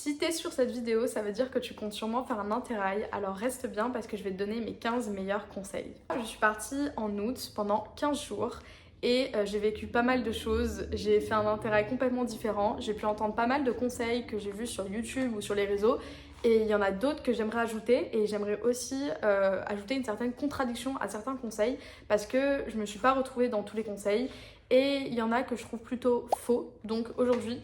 Si t'es sur cette vidéo, ça veut dire que tu comptes sûrement faire un Interrail, alors reste bien parce que je vais te donner mes 15 meilleurs conseils. Je suis partie en août pendant 15 jours et j'ai vécu pas mal de choses. J'ai fait un Interrail complètement différent, j'ai pu entendre pas mal de conseils que j'ai vus sur YouTube ou sur les réseaux et il y en a d'autres que j'aimerais ajouter et j'aimerais aussi ajouter une certaine contradiction à certains conseils parce que je me suis pas retrouvée dans tous les conseils et il y en a que je trouve plutôt faux. Donc aujourd'hui,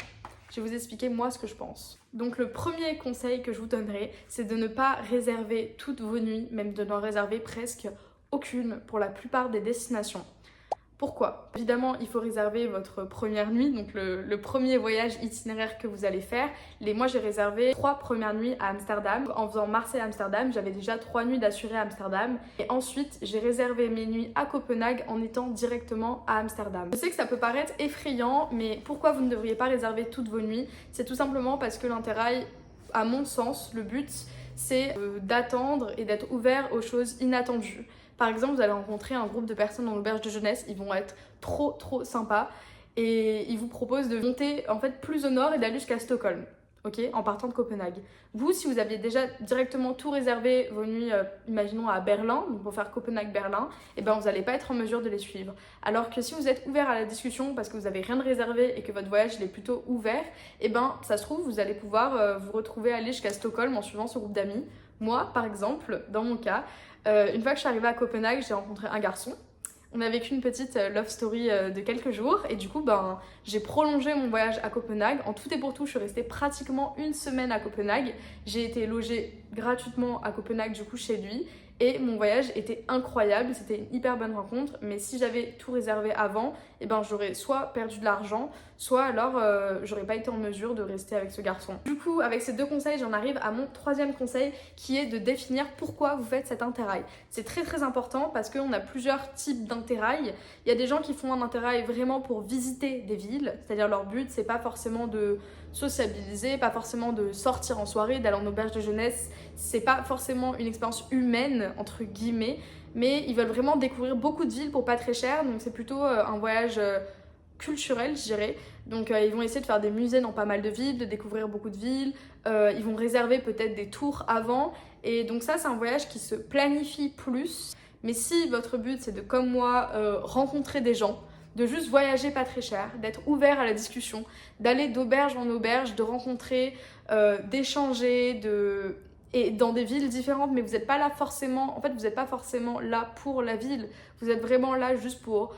je vais vous expliquer moi ce que je pense. Donc le premier conseil que je vous donnerai, c'est de ne pas réserver toutes vos nuits, même de n'en réserver presque aucune pour la plupart des destinations. Pourquoi? Évidemment, il faut réserver votre première nuit, donc le premier voyage itinéraire que vous allez faire. Moi, j'ai réservé 3 premières nuits à Amsterdam. En faisant Marseille-Amsterdam, j'avais déjà 3 nuits d'assurées à Amsterdam. Et ensuite, j'ai réservé mes nuits à Copenhague en étant directement à Amsterdam. Je sais que ça peut paraître effrayant, mais pourquoi vous ne devriez pas réserver toutes vos nuits? C'est tout simplement parce que l'Interrail, à mon sens, le but, c'est d'attendre et d'être ouvert aux choses inattendues. Par exemple, vous allez rencontrer un groupe de personnes dans l'auberge de jeunesse, ils vont être trop sympas et ils vous proposent de monter en fait plus au nord et d'aller jusqu'à Stockholm, ok, en partant de Copenhague. Vous, si vous aviez déjà directement tout réservé vos nuits, imaginons à Berlin, donc pour faire Copenhague-Berlin, et ben vous n'allez pas être en mesure de les suivre. Alors que si vous êtes ouvert à la discussion parce que vous n'avez rien de réservé et que votre voyage il est plutôt ouvert, et ben ça se trouve vous allez pouvoir vous retrouver aller jusqu'à Stockholm en suivant ce groupe d'amis. Moi, par exemple, dans mon cas, une fois que je suis arrivée à Copenhague, j'ai rencontré un garçon. On a vécu une petite love story de quelques jours et du coup, j'ai prolongé mon voyage à Copenhague. En tout et pour tout, je suis restée pratiquement une semaine à Copenhague. J'ai été logée gratuitement à Copenhague, du coup, chez lui. Et mon voyage était incroyable, c'était une hyper bonne rencontre. Mais si j'avais tout réservé avant, j'aurais soit perdu de l'argent, soit alors j'aurais pas été en mesure de rester avec ce garçon. Du coup, avec ces 2 conseils, j'en arrive à mon 3e conseil qui est de définir pourquoi vous faites cet Interrail. C'est très important parce qu'on a plusieurs types d'Interrail. Il y a des gens qui font un Interrail vraiment pour visiter des villes, c'est-à-dire leur but c'est pas forcément de sociabiliser, pas forcément de sortir en soirée, d'aller en auberge de jeunesse, c'est pas forcément une expérience humaine entre guillemets, mais ils veulent vraiment découvrir beaucoup de villes pour pas très cher, donc c'est plutôt un voyage culturel, je dirais. Donc ils vont essayer de faire des musées dans pas mal de villes, de découvrir beaucoup de villes, ils vont réserver peut-être des tours avant, et donc ça c'est un voyage qui se planifie plus. Mais si votre but c'est de, comme moi, rencontrer des gens, de juste voyager pas très cher, d'être ouvert à la discussion, d'aller d'auberge en auberge, de rencontrer, d'échanger, et dans des villes différentes, mais vous n'êtes pas là forcément, en fait vous n'êtes pas forcément là pour la ville, vous êtes vraiment là juste pour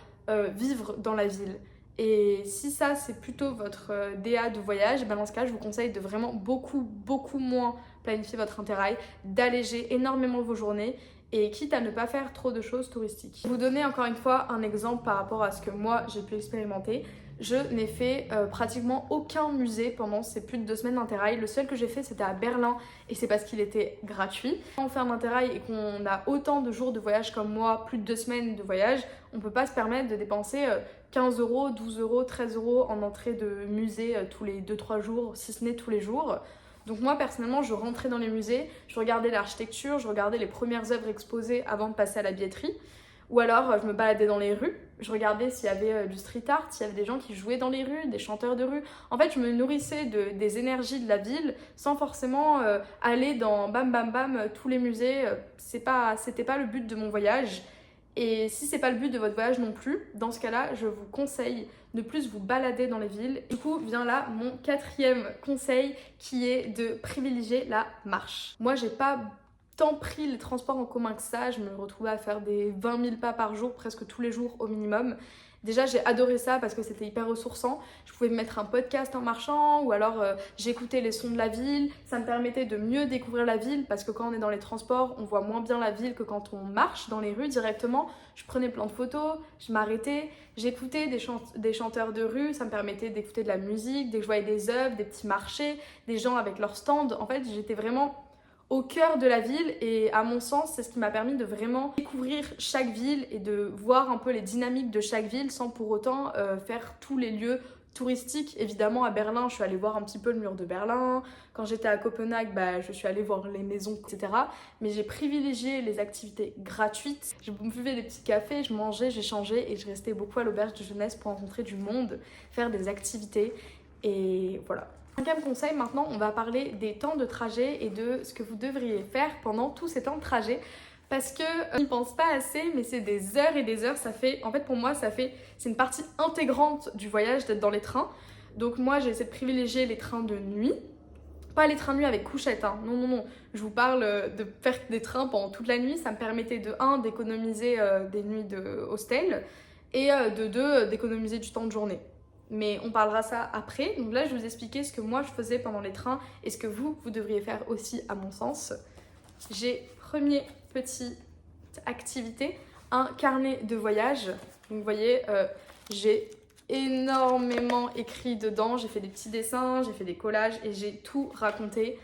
vivre dans la ville. Et si ça c'est plutôt votre DA de voyage, dans ce cas je vous conseille de vraiment beaucoup moins planifier votre Interrail, d'alléger énormément vos journées et quitte à ne pas faire trop de choses touristiques. Pour vous donner encore une fois un exemple par rapport à ce que moi j'ai pu expérimenter, je n'ai fait pratiquement aucun musée pendant ces plus de 2 semaines d'Interrail. Le seul que j'ai fait c'était à Berlin et c'est parce qu'il était gratuit. Quand on fait un Interrail et qu'on a autant de jours de voyage comme moi, plus de 2 semaines de voyage, on ne peut pas se permettre de dépenser 15 euros, 12 euros, 13 euros en entrée de musée tous les 2-3 jours, si ce n'est tous les jours. Donc moi personnellement je rentrais dans les musées, je regardais l'architecture, je regardais les premières œuvres exposées avant de passer à la billetterie, ou alors je me baladais dans les rues, je regardais s'il y avait du street art, s'il y avait des gens qui jouaient dans les rues, des chanteurs de rue. En fait je me nourrissais des énergies de la ville sans forcément aller dans tous les musées, c'était pas le but de mon voyage. Et si c'est pas le but de votre voyage non plus, dans ce cas-là, je vous conseille de plus vous balader dans les villes. Du coup, vient là mon 4e conseil qui est de privilégier la marche. Moi, j'ai pas tant pris les transports en commun que ça. Je me retrouvais à faire des 20 000 pas par jour, presque tous les jours au minimum. Déjà, j'ai adoré ça parce que c'était hyper ressourçant. Je pouvais me mettre un podcast en marchant ou alors j'écoutais les sons de la ville. Ça me permettait de mieux découvrir la ville parce que quand on est dans les transports, on voit moins bien la ville que quand on marche dans les rues directement. Je prenais plein de photos, je m'arrêtais, j'écoutais des chanteurs de rue. Ça me permettait d'écouter de la musique, dès que je voyais des œuvres, des petits marchés, des gens avec leurs stands. En fait, j'étais vraiment au cœur de la ville et à mon sens c'est ce qui m'a permis de vraiment découvrir chaque ville et de voir un peu les dynamiques de chaque ville sans pour autant faire tous les lieux touristiques. Évidemment à Berlin je suis allée voir un petit peu le mur de Berlin, quand j'étais à Copenhague je suis allée voir les maisons etc, mais j'ai privilégié les activités gratuites. Je buvais des petits cafés, je mangeais, j'échangeais et je restais beaucoup à l'auberge de jeunesse pour rencontrer du monde, faire des activités et voilà. Cinquième conseil, maintenant on va parler des temps de trajet et de ce que vous devriez faire pendant tous ces temps de trajet. Parce que je n'y pense pas assez, mais c'est des heures et des heures, en fait pour moi c'est une partie intégrante du voyage d'être dans les trains. Donc moi j'ai essayé de privilégier les trains de nuit, pas les trains de nuit avec couchette, hein. Non, non, non, je vous parle de faire des trains pendant toute la nuit, ça me permettait de 1 d'économiser des nuits de hostel et de 2 d'économiser du temps de journée. Mais on parlera ça après. Donc là, je vais vous expliquer ce que moi je faisais pendant les trains et ce que vous devriez faire aussi à mon sens. J'ai première petite activité, un carnet de voyage. Donc vous voyez, j'ai énormément écrit dedans. J'ai fait des petits dessins, j'ai fait des collages et j'ai tout raconté.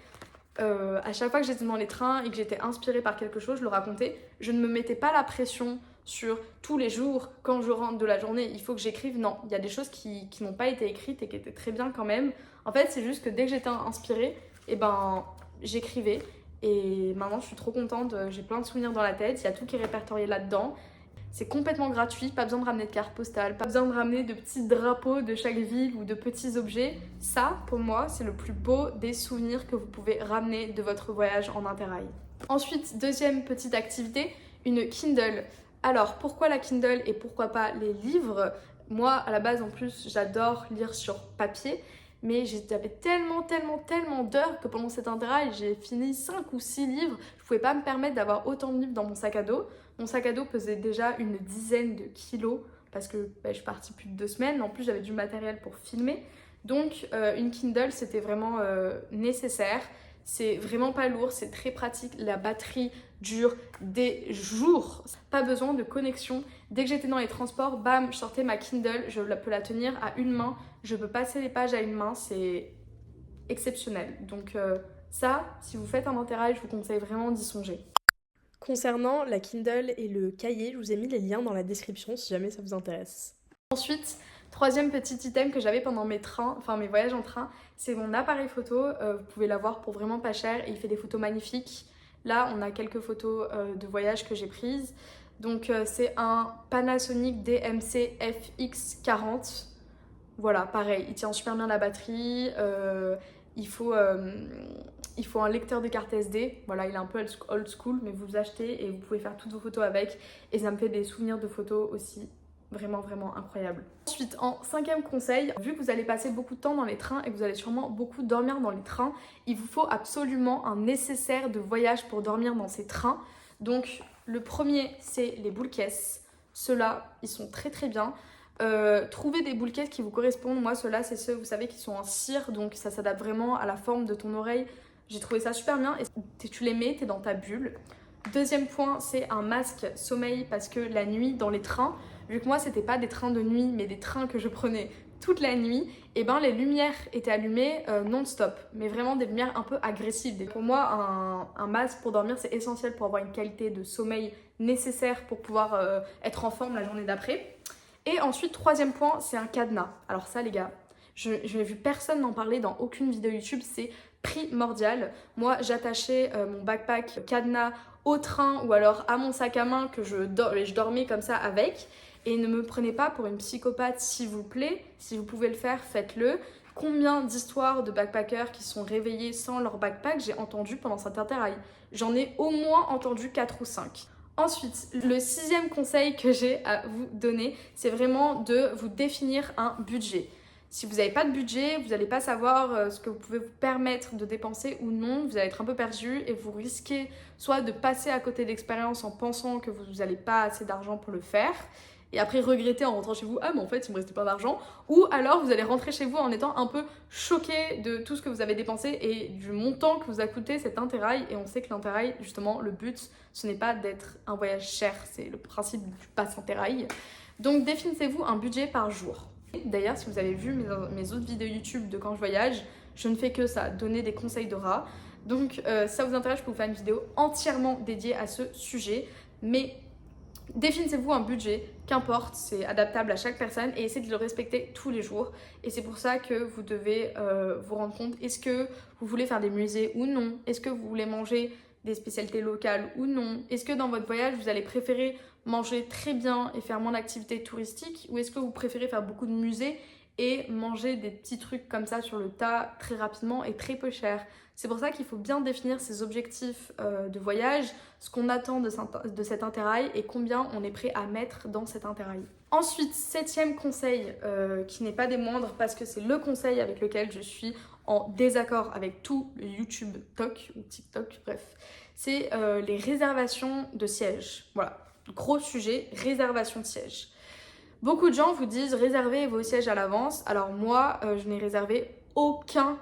À chaque fois que j'étais dans les trains et que j'étais inspirée par quelque chose, je le racontais. Je ne me mettais pas la pression sur tous les jours, quand je rentre de la journée, il faut que j'écrive. Non, il y a des choses qui n'ont pas été écrites et qui étaient très bien quand même. En fait, c'est juste que dès que j'étais inspirée, eh ben, j'écrivais. Et maintenant, je suis trop contente. J'ai plein de souvenirs dans la tête. Il y a tout qui est répertorié là-dedans. C'est complètement gratuit. Pas besoin de ramener de carte postale. Pas besoin de ramener de petits drapeaux de chaque ville ou de petits objets. Ça, pour moi, c'est le plus beau des souvenirs que vous pouvez ramener de votre voyage en Interrail. Ensuite, deuxième petite activité, une Kindle. Alors, pourquoi la Kindle et pourquoi pas les livres? Moi, à la base, en plus, j'adore lire sur papier, mais j'avais tellement d'heures que pendant cet interrail, j'ai fini 5 ou 6 livres. Je pouvais pas me permettre d'avoir autant de livres dans mon sac à dos. Mon sac à dos pesait déjà une dizaine de kilos parce que je suis partie plus de 2 semaines. En plus, j'avais du matériel pour filmer. Donc, une Kindle, c'était vraiment nécessaire. C'est vraiment pas lourd, c'est très pratique. La batterie dure des jours. Pas besoin de connexion. Dès que j'étais dans les transports, bam, je sortais ma Kindle. Je peux la tenir à une main. Je peux passer les pages à une main. C'est exceptionnel. Donc ça, si vous faites un interrail, je vous conseille vraiment d'y songer. Concernant la Kindle et le cahier, je vous ai mis les liens dans la description si jamais ça vous intéresse. Ensuite, troisième petit item que j'avais pendant mes voyages en train, c'est mon appareil photo. Vous pouvez l'avoir pour vraiment pas cher et il fait des photos magnifiques. Là, on a quelques photos de voyage que j'ai prises. Donc, c'est un Panasonic DMC FX40. Voilà, pareil, il tient super bien la batterie. Il faut un lecteur de carte SD. Voilà, il est un peu old school, mais vous l'achetez et vous pouvez faire toutes vos photos avec. Et ça me fait des souvenirs de photos aussi. Vraiment incroyable. Ensuite, en cinquième conseil, vu que vous allez passer beaucoup de temps dans les trains et que vous allez sûrement beaucoup dormir dans les trains, il vous faut absolument un nécessaire de voyage pour dormir dans ces trains. Donc, le premier, c'est les boules caisses. Ceux-là, ils sont très bien. Trouvez des boules caisses qui vous correspondent. Moi, ceux-là, c'est ceux, vous savez, qui sont en cire, donc ça s'adapte vraiment à la forme de ton oreille. J'ai trouvé ça super bien et tu les mets, t'es dans ta bulle. Deuxième point, c'est un masque sommeil parce que la nuit, dans les trains, vu que moi, c'était pas des trains de nuit, mais des trains que je prenais toute la nuit, et ben les lumières étaient allumées non-stop, mais vraiment des lumières un peu agressives. Pour moi, un masque pour dormir, c'est essentiel pour avoir une qualité de sommeil nécessaire pour pouvoir être en forme la journée d'après. Et ensuite, troisième point, c'est un cadenas. Alors ça, les gars, je n'ai vu personne n'en parler dans aucune vidéo YouTube, c'est primordial. Moi, j'attachais mon backpack cadenas au train ou alors à mon sac à main que je dormais comme ça avec. Et ne me prenez pas pour une psychopathe, s'il vous plaît. Si vous pouvez le faire, faites-le. Combien d'histoires de backpackers qui sont réveillés sans leur backpack j'ai entendu pendant cet interrail? J'en ai au moins entendu 4 ou 5. Ensuite, le sixième conseil que j'ai à vous donner, c'est vraiment de vous définir un budget. Si vous n'avez pas de budget, vous n'allez pas savoir ce que vous pouvez vous permettre de dépenser ou non, vous allez être un peu perdu et vous risquez soit de passer à côté de l'expérience en pensant que vous n'avez pas assez d'argent pour le faire et après regretter en rentrant chez vous, ah mais en fait il me restait pas d'argent, ou alors vous allez rentrer chez vous en étant un peu choqué de tout ce que vous avez dépensé et du montant que vous a coûté cet interrail. Et on sait que l'interrail, justement, le but ce n'est pas d'être un voyage cher, c'est le principe du pass interrail. Donc définissez-vous un budget par jour. D'ailleurs, si vous avez vu mes autres vidéos YouTube de quand je voyage, je ne fais que ça, donner des conseils de rats. Donc si ça vous intéresse, je peux vous faire une vidéo entièrement dédiée à ce sujet. Mais définissez-vous un budget, qu'importe, c'est adaptable à chaque personne et essayez de le respecter tous les jours. Et c'est pour ça que vous devez vous rendre compte, est-ce que vous voulez faire des musées ou non? Est-ce que vous voulez manger des spécialités locales ou non? Est-ce que dans votre voyage, vous allez préférer manger très bien et faire moins d'activités touristiques? Ou est-ce que vous préférez faire beaucoup de musées et manger des petits trucs comme ça sur le tas très rapidement est très peu cher. C'est pour ça qu'il faut bien définir ses objectifs de voyage, ce qu'on attend de cet interrail et combien on est prêt à mettre dans cet interrail. Ensuite, 7e conseil, qui n'est pas des moindres parce que c'est le conseil avec lequel je suis en désaccord avec tout le YouTube Talk ou TikTok, bref, c'est les réservations de sièges. Voilà, gros sujet, réservation de sièges. Beaucoup de gens vous disent réservez vos sièges à l'avance. Alors moi, je n'ai réservé aucun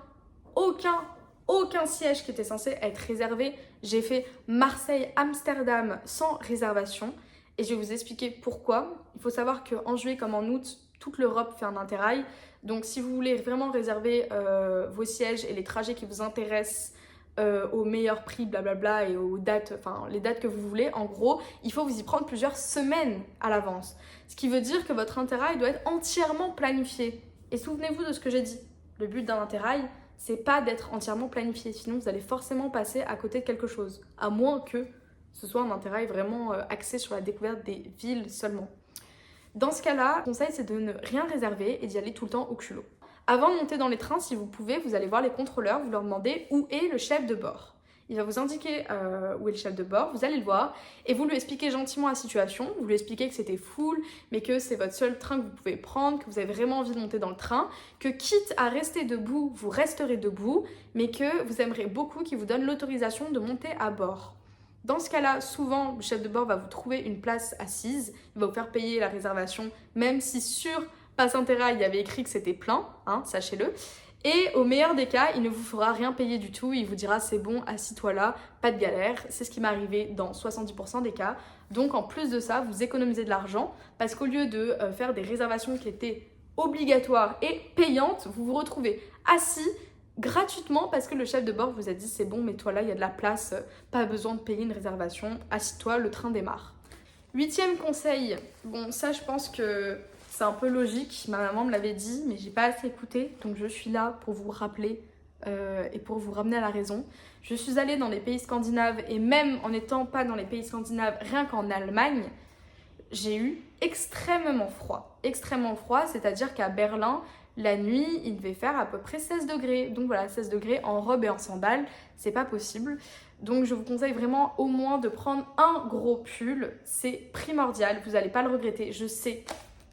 siège qui était censé être réservé. J'ai fait Marseille-Amsterdam sans réservation et je vais vous expliquer pourquoi. Il faut savoir qu'en juillet comme en août, toute l'Europe fait un interrail. Donc si vous voulez vraiment réserver vos sièges et les trajets qui vous intéressent au meilleur prix, blablabla, et aux dates, enfin les dates que vous voulez, en gros, il faut vous y prendre plusieurs semaines à l'avance. Ce qui veut dire que votre interrail doit être entièrement planifié. Et souvenez-vous de ce que j'ai dit. Le but d'un interrail, c'est pas d'être entièrement planifié, sinon vous allez forcément passer à côté de quelque chose, à moins que ce soit un interrail vraiment axé sur la découverte des villes seulement. Dans ce cas-là, le conseil c'est de ne rien réserver et d'y aller tout le temps au culot. Avant de monter dans les trains, si vous pouvez, vous allez voir les contrôleurs, vous leur demandez où est le chef de bord. Il va vous indiquer où est le chef de bord, vous allez le voir et vous lui expliquez gentiment la situation, vous lui expliquez que c'était full, mais que c'est votre seul train que vous pouvez prendre, que vous avez vraiment envie de monter dans le train, que quitte à rester debout, vous resterez debout, mais que vous aimerez beaucoup qu'il vous donne l'autorisation de monter à bord. Dans ce cas-là, souvent, le chef de bord va vous trouver une place assise, il va vous faire payer la réservation, même si sur Pass Interrail, il y avait écrit que c'était plein, hein, sachez-le. Et au meilleur des cas, il ne vous fera rien payer du tout, il vous dira c'est bon, assis-toi là, pas de galère. C'est ce qui m'est arrivé dans 70% des cas. Donc en plus de ça, vous économisez de l'argent parce qu'au lieu de faire des réservations qui étaient obligatoires et payantes, vous vous retrouvez assis gratuitement parce que le chef de bord vous a dit c'est bon, mets-toi là, il y a de la place, pas besoin de payer une réservation, assis-toi, le train démarre. 8e conseil, bon ça je pense que c'est un peu logique, ma maman me l'avait dit, mais j'ai pas assez écouté, donc je suis là pour vous rappeler et pour vous ramener à la raison. Je suis allée dans les pays scandinaves et même en n'étant pas dans les pays scandinaves, rien qu'en Allemagne, j'ai eu extrêmement froid, c'est-à-dire qu'à Berlin, la nuit, il devait faire à peu près 16 degrés. Donc voilà, 16 degrés en robe et en sandales, c'est pas possible. Donc je vous conseille vraiment au moins de prendre un gros pull, c'est primordial, vous n'allez pas le regretter, je sais.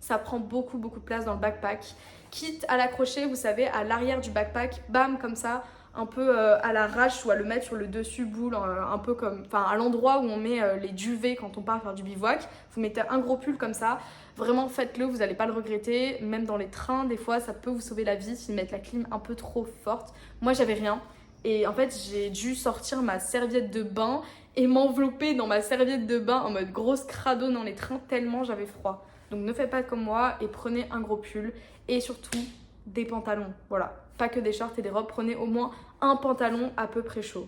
Ça prend beaucoup de place dans le backpack. Quitte à l'accrocher, vous savez, à l'arrière du backpack, bam, comme ça, un peu à l'arrache ou à le mettre sur le dessus boule, un peu comme, enfin à l'endroit où on met les duvets quand on part faire du bivouac. Vous mettez un gros pull comme ça. Vraiment faites-le, vous n'allez pas le regretter. Même dans les trains, des fois, ça peut vous sauver la vie s'ils mettent la clim un peu trop forte. Moi, j'avais rien. Et en fait, j'ai dû sortir ma serviette de bain et m'envelopper dans ma serviette de bain en mode grosse crado dans les trains tellement j'avais froid. Donc ne faites pas comme moi et prenez un gros pull et surtout des pantalons. Voilà, pas que des shorts et des robes, prenez au moins un pantalon à peu près chaud.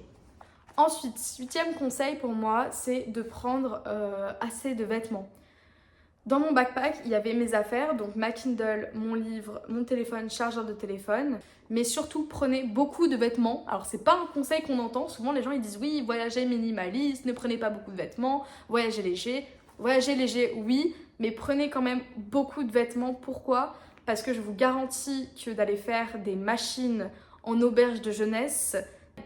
Ensuite, 8e conseil pour moi, c'est de prendre assez de vêtements. Dans mon backpack, il y avait mes affaires, donc ma Kindle, mon livre, mon téléphone, chargeur de téléphone. Mais surtout, prenez beaucoup de vêtements. Alors, c'est pas un conseil qu'on entend. Souvent, les gens ils disent oui, voyagez minimaliste, ne prenez pas beaucoup de vêtements, voyagez léger. Voyagez léger, oui, mais prenez quand même beaucoup de vêtements. Pourquoi ? Parce que je vous garantis que d'aller faire des machines en auberge de jeunesse,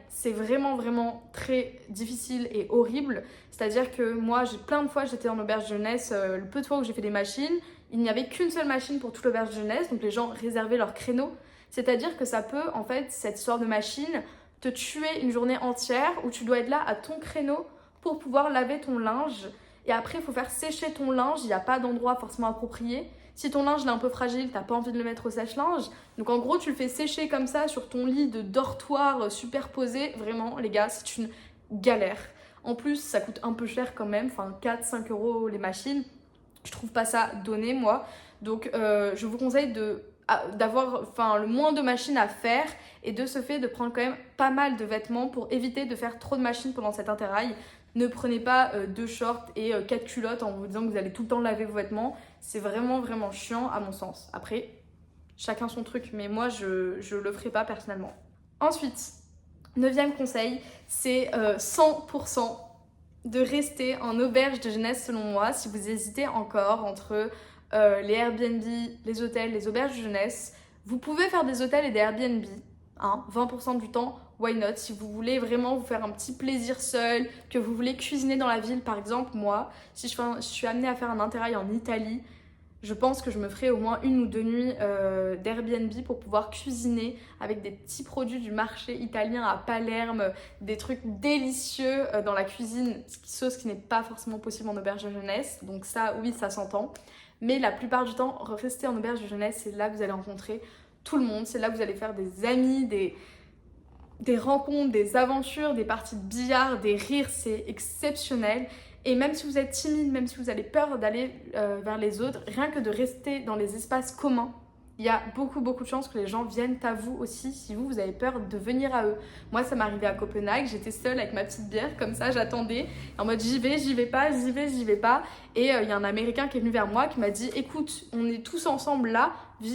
c'est vraiment très difficile et horrible. C'est-à-dire que moi, plein de fois, j'étais en auberge de jeunesse. Le peu de fois où j'ai fait des machines, il n'y avait qu'une seule machine pour toute l'auberge de jeunesse. Donc les gens réservaient leur créneau. C'est-à-dire que ça peut, en fait, cette sorte de machine, te tuer une journée entière où tu dois être là à ton créneau pour pouvoir laver ton linge. Et après, il faut faire sécher ton linge. Il n'y a pas d'endroit forcément approprié. Si ton linge est un peu fragile, t'as pas envie de le mettre au sèche-linge. Donc en gros, tu le fais sécher comme ça sur ton lit de dortoir superposé. Vraiment, les gars, c'est une galère. En plus, ça coûte un peu cher quand même. Enfin, 4-5 € les machines. Je trouve pas ça donné, moi. Donc je vous conseille d'avoir le moins de machines à faire et de ce fait de prendre quand même pas mal de vêtements pour éviter de faire trop de machines pendant cet interrail. Ne prenez pas 2 shorts et 4 culottes en vous disant que vous allez tout le temps laver vos vêtements. C'est vraiment chiant à mon sens. Après, chacun son truc, mais moi je le ferai pas personnellement. Ensuite, 9e conseil, c'est 100% de rester en auberge de jeunesse selon moi. Si vous hésitez encore entre les Airbnb, les hôtels, les auberges de jeunesse. Vous pouvez faire des hôtels et des Airbnb, hein, 20% du temps, why not? Si vous voulez vraiment vous faire un petit plaisir seul, que vous voulez cuisiner dans la ville, par exemple, moi, si je suis amenée à faire un interrail en Italie, je pense que je me ferai au moins 1 ou 2 nuits d'Airbnb pour pouvoir cuisiner avec des petits produits du marché italien à Palerme, des trucs délicieux dans la cuisine, chose qui n'est pas forcément possible en auberge de jeunesse. Donc ça, oui, ça s'entend. Mais la plupart du temps, rester en auberge de jeunesse, c'est là que vous allez rencontrer tout le monde. C'est là que vous allez faire des amis, des rencontres, des aventures, des parties de billard, des rires. C'est exceptionnel. Et même si vous êtes timide, même si vous avez peur d'aller vers les autres, rien que de rester dans les espaces communs, il y a beaucoup de chances que les gens viennent à vous aussi si vous avez peur de venir à eux. Moi, ça m'est arrivé à Copenhague, j'étais seule avec ma petite bière, comme ça, j'attendais, en mode j'y vais pas, j'y vais pas. Et il y a un Américain qui est venu vers moi qui m'a dit écoute, on est tous ensemble là,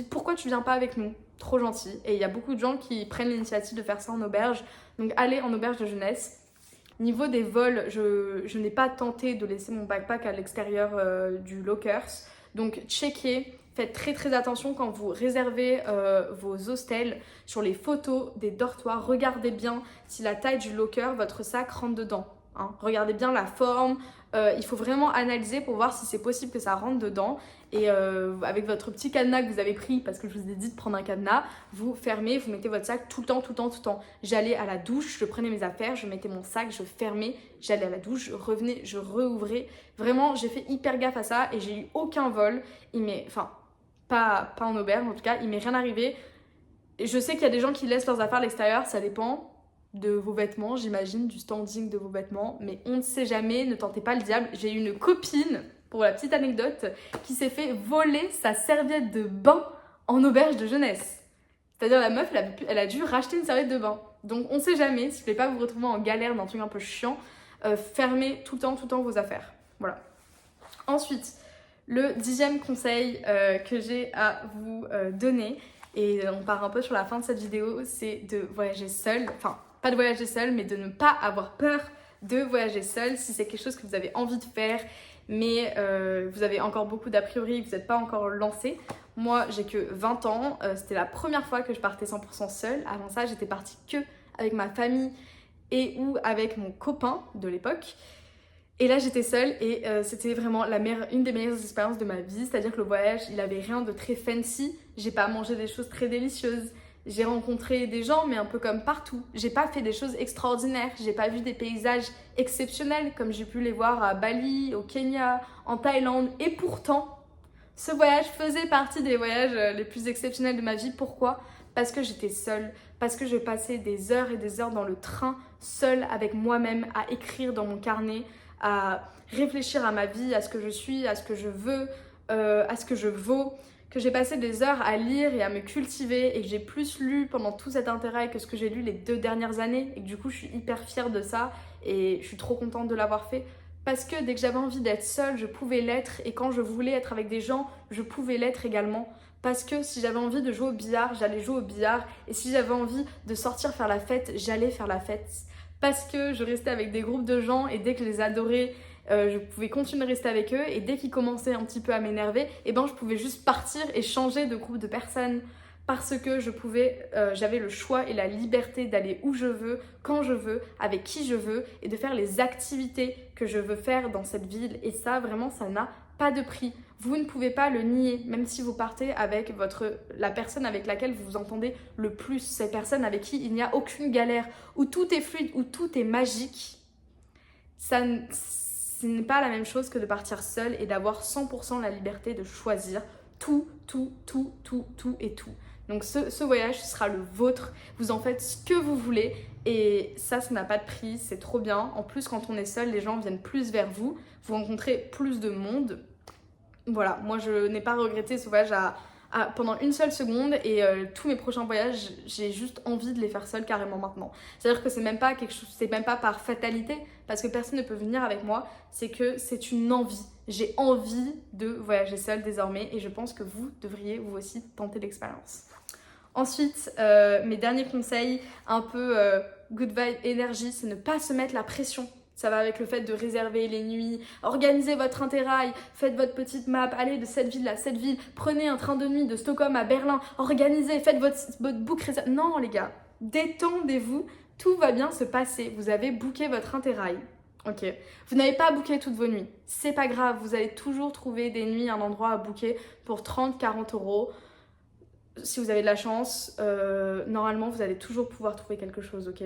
pourquoi tu viens pas avec nous? Trop gentil. Et il y a beaucoup de gens qui prennent l'initiative de faire ça en auberge. Donc allez en auberge de jeunesse. Niveau des vols, je n'ai pas tenté de laisser mon backpack à l'extérieur du lockers. Donc checkez, faites très attention quand vous réservez vos hostels sur les photos des dortoirs. Regardez bien si la taille du locker, votre sac rentre dedans. Hein. Regardez bien la forme. Il faut vraiment analyser pour voir si c'est possible que ça rentre dedans. Et avec votre petit cadenas que vous avez pris, parce que je vous ai dit de prendre un cadenas, vous fermez, vous mettez votre sac tout le temps. J'allais à la douche, je prenais mes affaires, je mettais mon sac, je fermais, j'allais à la douche, je revenais, je rouvrais. Vraiment, j'ai fait hyper gaffe à ça et j'ai eu aucun vol. Pas en auberge en tout cas, il m'est rien arrivé. Je sais qu'il y a des gens qui laissent leurs affaires à l'extérieur, ça dépend de vos vêtements, j'imagine, du standing de vos vêtements, mais on ne sait jamais, ne tentez pas le diable. J'ai eu une copine, pour la petite anecdote, qui s'est fait voler sa serviette de bain en auberge de jeunesse. C'est-à-dire la meuf, elle a dû racheter une serviette de bain. Donc on ne sait jamais, si vous ne voulez pas vous retrouver en galère dans un truc un peu chiant, fermez tout le temps vos affaires. Voilà. Ensuite, le 10e conseil que j'ai à vous donner, et on part un peu sur la fin de cette vidéo, c'est de voyager seul. Enfin, pas de voyager seul, mais de ne pas avoir peur de voyager seul si c'est quelque chose que vous avez envie de faire, mais vous avez encore beaucoup d'a priori, vous n'êtes pas encore lancé. Moi, j'ai que 20 ans, c'était la première fois que je partais 100% seule. Avant ça, j'étais partie que avec ma famille et ou avec mon copain de l'époque. Et là, j'étais seule et c'était vraiment une des meilleures expériences de ma vie. C'est-à-dire que le voyage, il avait rien de très fancy. J'ai pas mangé des choses très délicieuses. J'ai rencontré des gens, mais un peu comme partout. J'ai pas fait des choses extraordinaires. J'ai pas vu des paysages exceptionnels comme j'ai pu les voir à Bali, au Kenya, en Thaïlande. Et pourtant, ce voyage faisait partie des voyages les plus exceptionnels de ma vie. Pourquoi ? Parce que j'étais seule. Parce que je passais des heures et des heures dans le train, seule avec moi-même, à écrire dans mon carnet, à réfléchir à ma vie, à ce que je suis, à ce que je veux, à ce que je vaux, que j'ai passé des heures à lire et à me cultiver et que j'ai plus lu pendant tout cet intérêt que ce que j'ai lu les 2 dernières années et que du coup je suis hyper fière de ça et je suis trop contente de l'avoir fait parce que dès que j'avais envie d'être seule, je pouvais l'être et quand je voulais être avec des gens, je pouvais l'être également. Parce que si j'avais envie de jouer au billard, j'allais jouer au billard et si j'avais envie de sortir faire la fête, j'allais faire la fête. Parce que je restais avec des groupes de gens et dès que je les adorais, je pouvais continuer de rester avec eux et dès qu'ils commençaient un petit peu à m'énerver, je pouvais juste partir et changer de groupe de personnes parce que j'avais le choix et la liberté d'aller où je veux, quand je veux, avec qui je veux et de faire les activités que je veux faire dans cette ville et ça vraiment ça n'a pas de prix. Vous ne pouvez pas le nier, même si vous partez avec la personne avec laquelle vous vous entendez le plus, cette personne avec qui il n'y a aucune galère, où tout est fluide, où tout est magique. Ce n'est pas la même chose que de partir seul et d'avoir 100% la liberté de choisir tout et tout. Donc ce voyage sera le vôtre, vous en faites ce que vous voulez et ça n'a pas de prix, c'est trop bien. En plus quand on est seul, les gens viennent plus vers vous, vous rencontrez plus de monde. Voilà, moi je n'ai pas regretté ce voyage pendant une seule seconde et tous mes prochains voyages, j'ai juste envie de les faire seule carrément maintenant. C'est-à-dire que c'est même pas quelque chose, c'est même pas par fatalité parce que personne ne peut venir avec moi, c'est que c'est une envie. J'ai envie de voyager seule désormais et je pense que vous devriez vous aussi tenter l'expérience. Ensuite, mes derniers conseils, un peu good vibe énergie, c'est ne pas se mettre la pression Ça va avec le fait de réserver les nuits, organisez votre interrail, faites votre petite map, allez de cette ville à cette ville, prenez un train de nuit de Stockholm à Berlin, organisez, faites votre book réserve. Non les gars, détendez-vous, tout va bien se passer. Vous avez booké votre interrail. Ok, vous n'avez pas booké toutes vos nuits, c'est pas grave, vous allez toujours trouver des nuits, un endroit à booker pour 30-40 euros. Si vous avez de la chance, normalement vous allez toujours pouvoir trouver quelque chose, ok?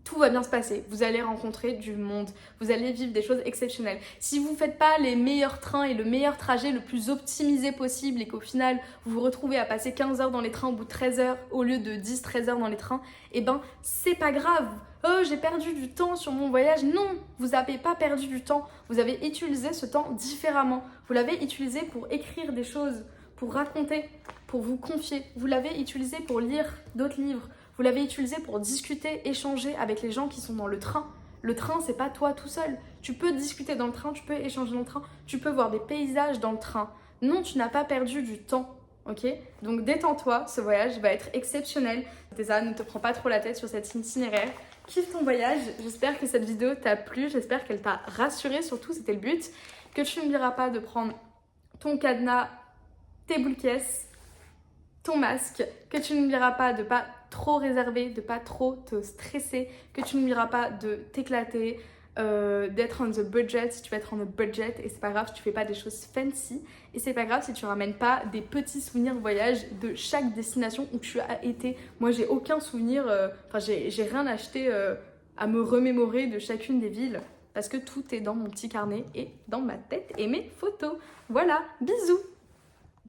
Tout va bien se passer, vous allez rencontrer du monde, vous allez vivre des choses exceptionnelles. Si vous ne faites pas les meilleurs trains et le meilleur trajet le plus optimisé possible et qu'au final vous vous retrouvez à passer 15 heures dans les trains au bout de 13 heures au lieu de 10-13 heures dans les trains, eh ben c'est pas grave. Oh, j'ai perdu du temps sur mon voyage. Non, vous n'avez pas perdu du temps, vous avez utilisé ce temps différemment. Vous l'avez utilisé pour écrire des choses, pour raconter, pour vous confier. Vous l'avez utilisé pour lire d'autres livres. Vous l'avez utilisé pour discuter, échanger avec les gens qui sont dans le train. Le train, c'est pas toi tout seul. Tu peux discuter dans le train, tu peux échanger dans le train, tu peux voir des paysages dans le train. Non, tu n'as pas perdu du temps, ok? Donc détends-toi, ce voyage va être exceptionnel. Déjà, ne te prends pas trop la tête sur cet itinéraire. Kiffe ton voyage. J'espère que cette vidéo t'a plu, j'espère qu'elle t'a rassuré, surtout c'était le but. Que tu n'oublieras pas de prendre ton cadenas, tes boules caisses, ton masque, que tu n'oublieras pas de pas trop réserver, de pas trop te stresser, que tu n'oublieras pas de t'éclater, d'être on the budget si tu veux être on the budget, et c'est pas grave si tu fais pas des choses fancy, et c'est pas grave si tu ramènes pas des petits souvenirs de voyage de chaque destination où tu as été. Moi j'ai aucun souvenir, j'ai rien acheté à me remémorer de chacune des villes parce que tout est dans mon petit carnet et dans ma tête et mes photos. Voilà, bisous.